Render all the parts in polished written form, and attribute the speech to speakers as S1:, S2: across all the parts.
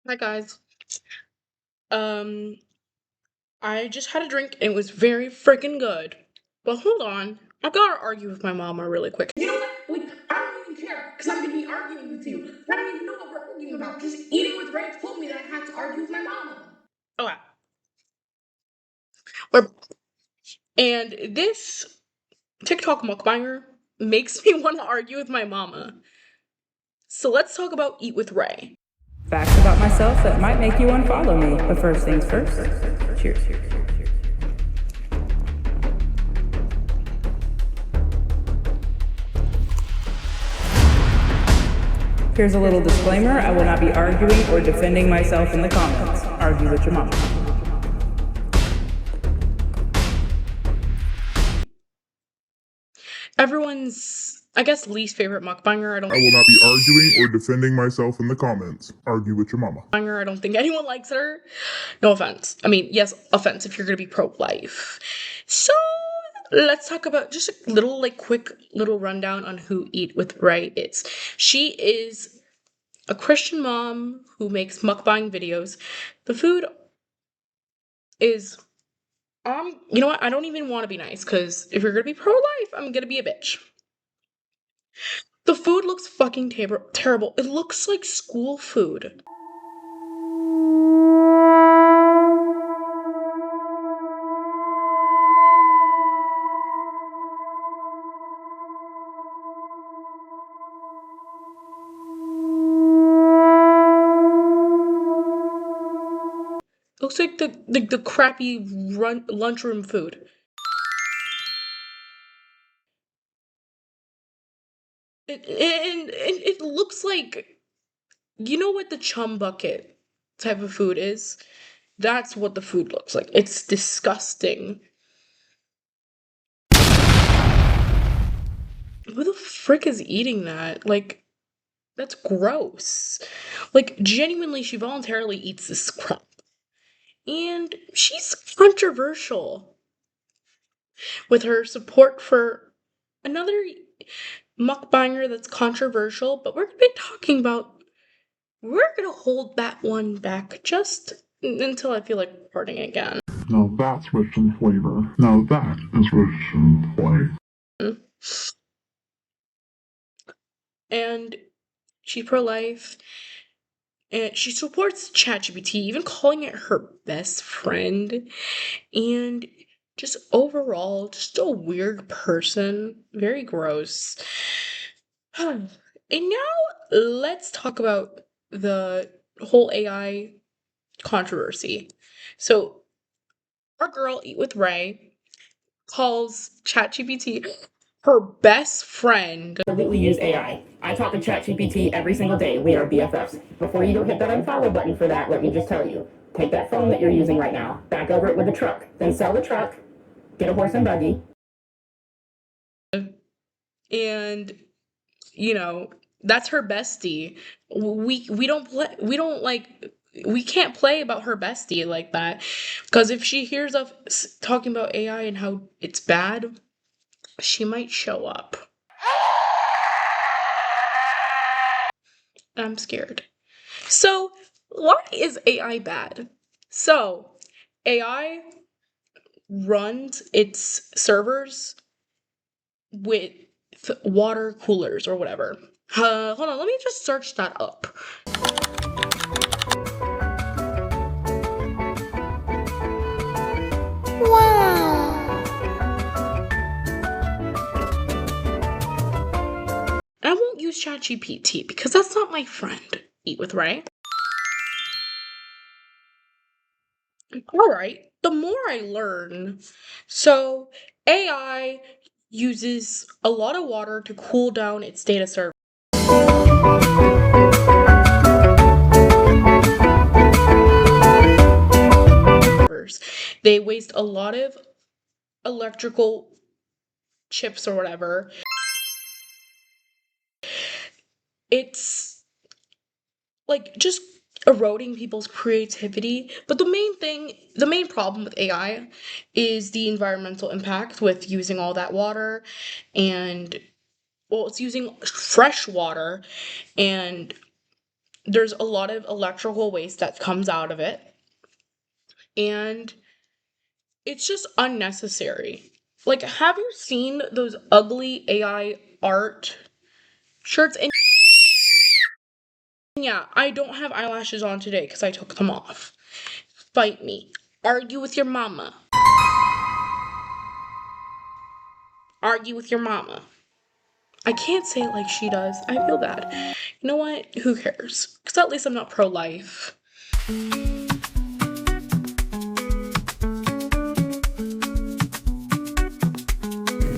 S1: Hi guys. Um, I just had a drink and it was very freaking good. But hold on, I gotta argue with my mama really quick. You know what? Like, I don't even care because I'm gonna be arguing with you. I don't even know what we're arguing about. Just eating with Ray told me that I had to argue with my mama. Oh, wow. We're, and this TikTok mukbanger makes me want to argue with my mama. So let's talk about Eat with Ray.
S2: Facts about myself that might make you unfollow me. But first things first. Cheers. Here's a little disclaimer. I will not be arguing or defending myself in the comments. Argue with your mama.
S1: Everyone's, I guess, least favorite mukbanger.
S3: I will not be arguing or defending myself in the comments. Argue with your mama.
S1: I don't think anyone likes her. No offense. I mean, yes, offense if you're gonna be pro-life. So let's talk about just a little, quick little rundown on who Eat with Ray is. She is a Christian mom who makes mukbang videos. The food is, you know what? I don't even want to be nice because if you're gonna be pro-life, I'm gonna be a bitch. The food looks fucking terrible. It looks like school food. Looks like the crappy lunchroom food. It looks like, you know what the chum bucket type of food is? That's what the food looks like. It's disgusting. Who the frick is eating that? Like, that's gross. Like, genuinely, she voluntarily eats this crap. And she's controversial with her support for another mukbanger that's controversial, but we're gonna hold that one back just until I feel like recording again.
S3: Now that's rich in flavor. Now that is rich in flavor.
S1: And she's pro-life, and she supports ChatGPT, even calling it her best friend, and just overall, just a weird person. Very gross. And now let's talk about the whole AI controversy. So, our girl Eat with Ray calls ChatGPT her best friend.
S2: We use AI. I talk to ChatGPT every single day. We are BFFs. Before you go hit that unfollow button for that, let me just tell you. Take that phone that you're using right now, back over it with a truck, then sell the truck, get a horse and buggy.
S1: And that's her bestie. We can't play about her bestie like that, because if she hears us talking about AI and how it's bad, she might show up. I'm scared. So, why is AI bad? So, AI runs its servers with water coolers or whatever. Hold on, let me just search that up. Wow. I won't use ChatGPT because that's not my friend. Eat with Ray. Alright, the more I learn. So, AI uses a lot of water to cool down its data server. They waste a lot of electrical chips or whatever. It's like just eroding people's creativity. But the main problem with AI is the environmental impact with using all that water, and well, it's using fresh water, and there's a lot of electrical waste that comes out of it, and it's just unnecessary. Like, have you seen those ugly AI art shirts? And yeah, I don't have eyelashes on today because I took them off. Fight me. Argue with your mama. Argue with your mama. I can't say it like she does. I feel bad. You know what? Who cares? Because at least I'm not pro-life.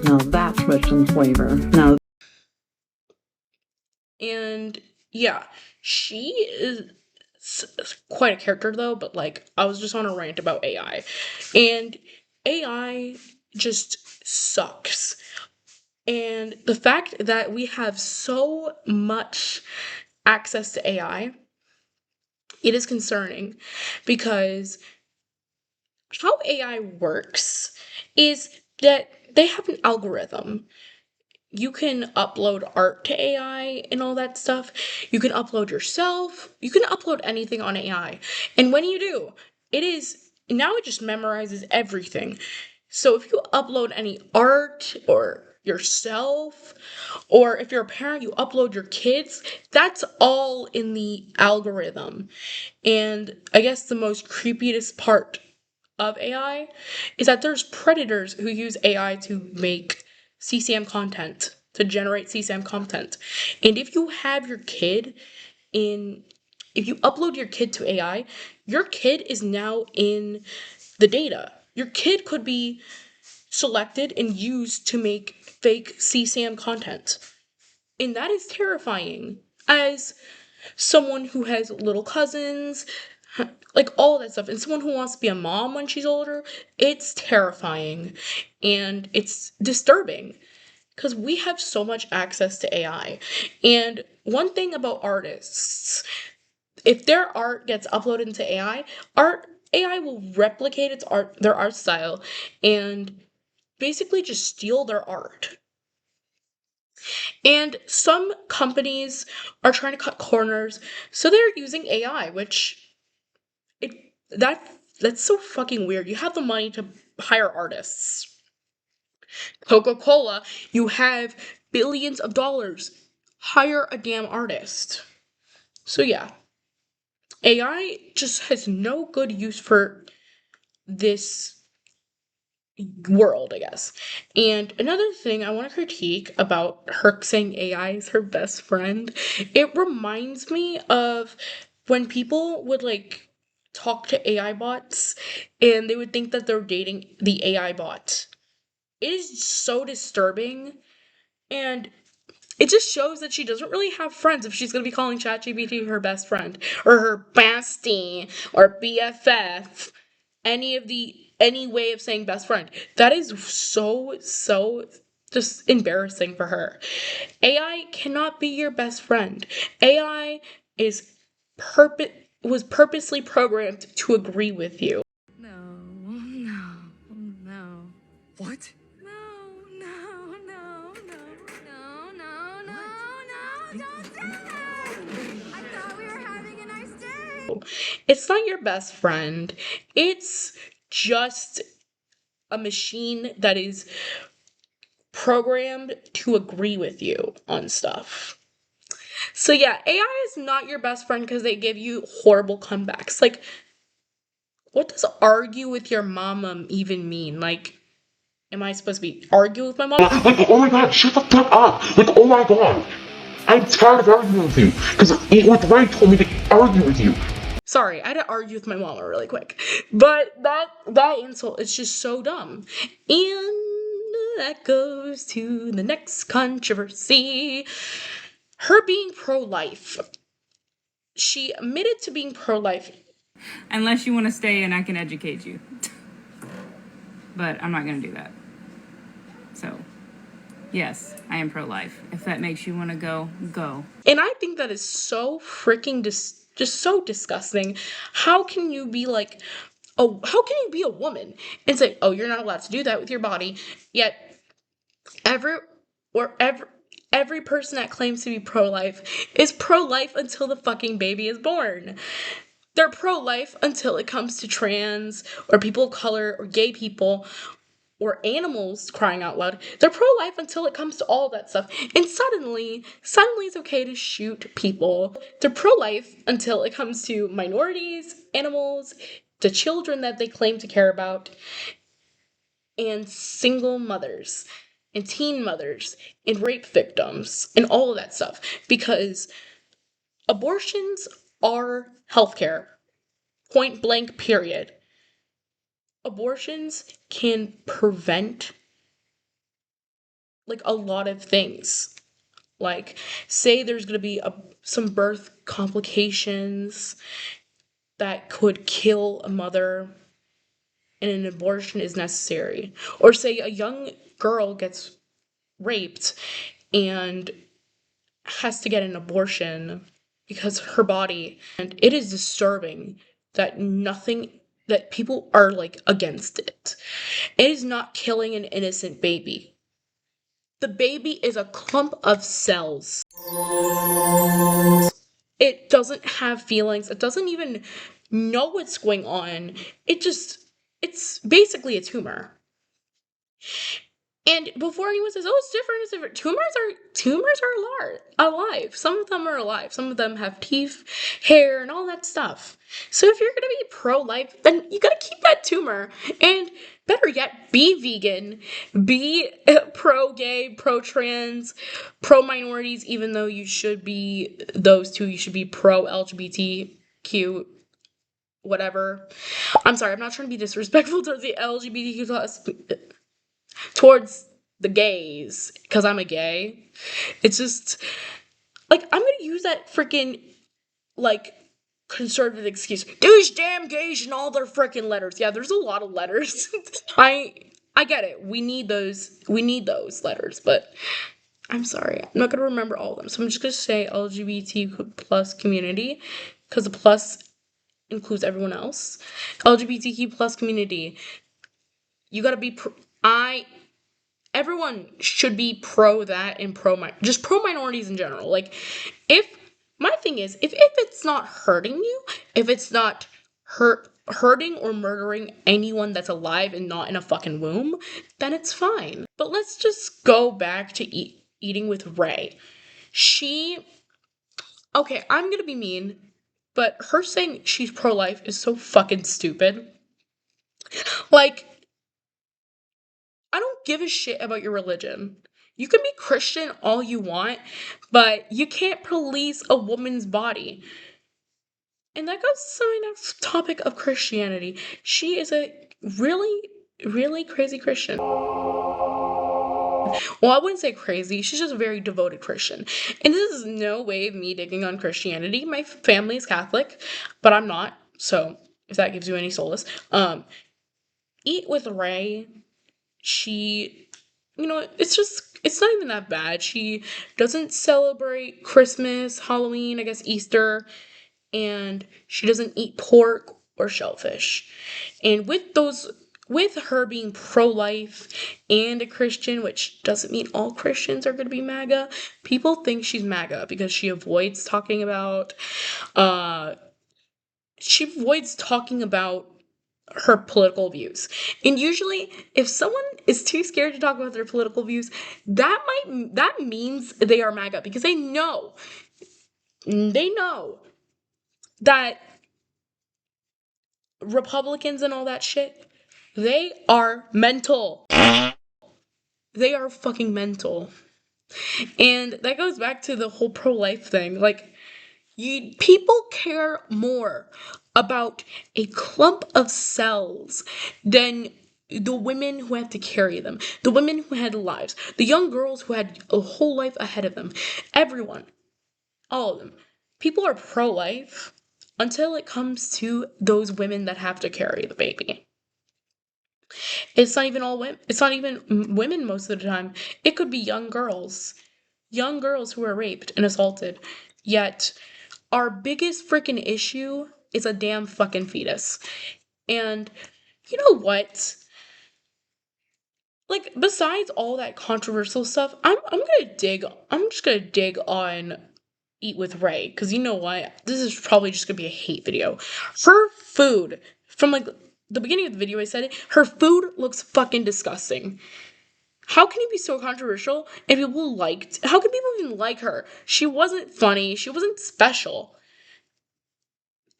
S2: Now that's rich in flavor. Now.
S1: And yeah, she is quite a character though, but like I was just on a rant about AI. And AI just sucks. And the fact that we have so much access to AI, it is concerning because how AI works is that they have an algorithm. You can upload art to AI and all that stuff. You can upload yourself. You can upload anything on AI. And when you do, it just memorizes everything. So if you upload any art or yourself, or if you're a parent, you upload your kids, that's all in the algorithm. And I guess the most creepiest part of AI is that there's predators who use AI to make CCM content, to generate CCM content. And if you have your kid in, if you upload your kid to AI, your kid is now in the data. Your kid could be selected and used to make fake CCM content. And that is terrifying. As someone who has little cousins, like all that stuff, and someone who wants to be a mom when she's older, it's terrifying and it's disturbing because we have so much access to AI. And one thing about artists, if their art gets uploaded into AI will replicate their art style, and basically just steal their art. And some companies are trying to cut corners, so they're using AI, which it that's so fucking weird. You have the money to hire artists. Coca-Cola, you have billions of dollars. Hire a damn artist. So yeah, AI just has no good use for this world, I guess. And another thing I want to critique about her saying AI is her best friend, it reminds me of when people would like talk to AI bots and they would think that they're dating the AI bot. It is so disturbing, and it just shows that she doesn't really have friends if she's going to be calling ChatGPT her best friend or her bestie or BFF, any way of saying best friend. That is so just embarrassing for her. AI cannot be your best friend. AI is purpose was purposely programmed to agree with you.
S4: No, no, no.
S5: What?
S4: No, no, no, no, no, no, no, no, don't do it! I thought we were having a nice day.
S1: It's not your best friend. It's just a machine that is programmed to agree with you on stuff. So yeah, AI is not your best friend because they give you horrible comebacks. Like, what does argue with your mama even mean? Like, am I supposed to be argue with my mom?
S3: Like, oh my god, shut the fuck up! Like, oh my god! I'm tired of arguing with you, because Eat with Ray told me to argue with you.
S1: Sorry, I had to argue with my mama really quick. But that insult is just so dumb. And that goes to the next controversy. Her being pro-life. She admitted to being pro-life.
S6: Unless you want to stay and I can educate you. But I'm not going to do that. So, yes, I am pro-life. If that makes you want to go, go.
S1: And I think that is so freaking just so disgusting. How can you be like, oh, how can you be a woman and say, oh, you're not allowed to do that with your body, yet every or ever Every person that claims to be pro-life is pro-life until the fucking baby is born. They're pro-life until it comes to trans or people of color or gay people or animals, crying out loud. They're pro-life until it comes to all that stuff. And suddenly it's okay to shoot people. They're pro-life until it comes to minorities, animals, the children that they claim to care about, and single mothers, and teen mothers, and rape victims, and all of that stuff. Because abortions are healthcare. Point blank, period. Abortions can prevent like a lot of things. Like, say there's going to be some birth complications that could kill a mother and an abortion is necessary. Or say a young girl gets raped and has to get an abortion because her body, and it is disturbing that people are like against it. It is not killing an innocent baby. The baby is a clump of cells. It doesn't have feelings. It doesn't even know what's going on. It's basically a tumor. And before anyone says, "Oh, it's different," tumors are alive. Some of them are alive. Some of them have teeth, hair, and all that stuff. So if you're gonna be pro-life, then you gotta keep that tumor. And better yet, be vegan, be pro-gay, pro-trans, pro-minorities. Even though you should be those two, you should be pro-LGBTQ. Whatever. I'm sorry, I'm not trying to be disrespectful to the LGBTQ plus towards the gays, because I'm a gay. It's just, like, I'm gonna use that freaking, like, conservative excuse. These damn gays and all their freaking letters. Yeah, there's a lot of letters. I get it. We need those letters, but I'm sorry. I'm not gonna remember all of them. So I'm just gonna say LGBTQ plus community, because the plus includes everyone else. LGBTQ plus community. You gotta be everyone should be pro that and just pro minorities in general. Like, if my thing is, if it's not hurting you, if it's not hurting or murdering anyone that's alive and not in a fucking womb, then it's fine. But let's just go back to eating with Ray. Okay, I'm gonna be mean, but her saying she's pro-life is so fucking stupid. Like, I don't give a shit about your religion. You can be Christian all you want, but you can't police a woman's body. And that goes to my next topic of Christianity. She is a really, really crazy Christian. Well, I wouldn't say crazy. She's just a very devoted Christian. And this is no way of me digging on Christianity. My family is Catholic, but I'm not. So, if that gives you any solace. Eat with Ray. She, it's not even that bad. She doesn't celebrate Christmas, Halloween, I guess Easter, and she doesn't eat pork or shellfish. And with her being pro-life and a Christian, which doesn't mean all Christians are going to be MAGA, people think she's MAGA because she avoids talking about her political views. And usually, if someone is too scared to talk about their political views, that means they are MAGA, because they know that Republicans and all that shit, they are mental. They are fucking mental. And that goes back to the whole pro-life thing. Like, people care more about a clump of cells than the women who have to carry them, the women who had lives, the young girls who had a whole life ahead of them. Everyone, all of them. People are pro-life until it comes to those women that have to carry the baby. It's not even all women. It's not even women most of the time. It could be young girls who are raped and assaulted. Yet, our biggest freaking issue is a damn fucking fetus. And you know what? Like, besides all that controversial stuff, I'm just gonna dig on Eat with Ray, because you know what? This is probably just gonna be a hate video. Her food, from like the beginning of the video, I said it, her food looks fucking disgusting. How can it be so controversial and how can people even like her? She wasn't funny, she wasn't special.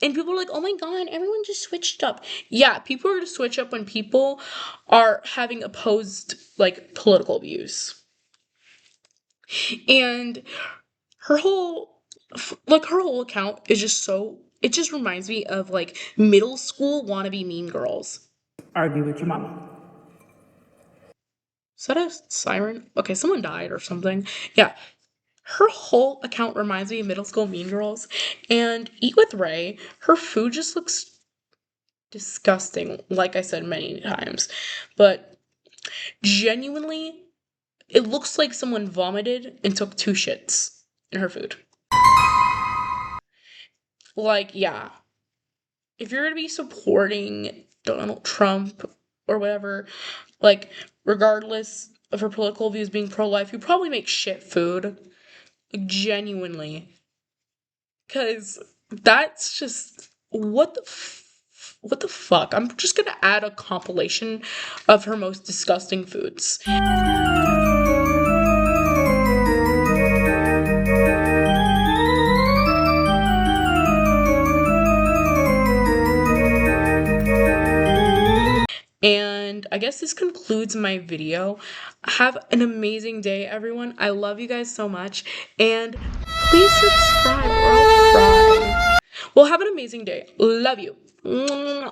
S1: And people are like, oh my god, everyone just switched up. Yeah, people are gonna switch up when people are having opposed, like, political views. And her whole, her whole account is just so, it just reminds me of, like, middle school wannabe mean girls.
S2: Argue with your mama.
S1: Is that a siren? Okay, someone died or something. Yeah, her whole account reminds me of middle school mean girls. And Eat with Ray, her food just looks disgusting, like I said many times. But genuinely, it looks like someone vomited and took 2 shits in her food. Like, yeah. If you're gonna be supporting Donald Trump or whatever, like, regardless of her political views being pro-life, you probably make shit food. Like, genuinely. Because that's just, what the fuck? I'm just gonna add a compilation of her most disgusting foods. And I guess this concludes my video. Have an amazing day, everyone. I love you guys so much. And please subscribe or I'll cry. Well, have an amazing day. Love you.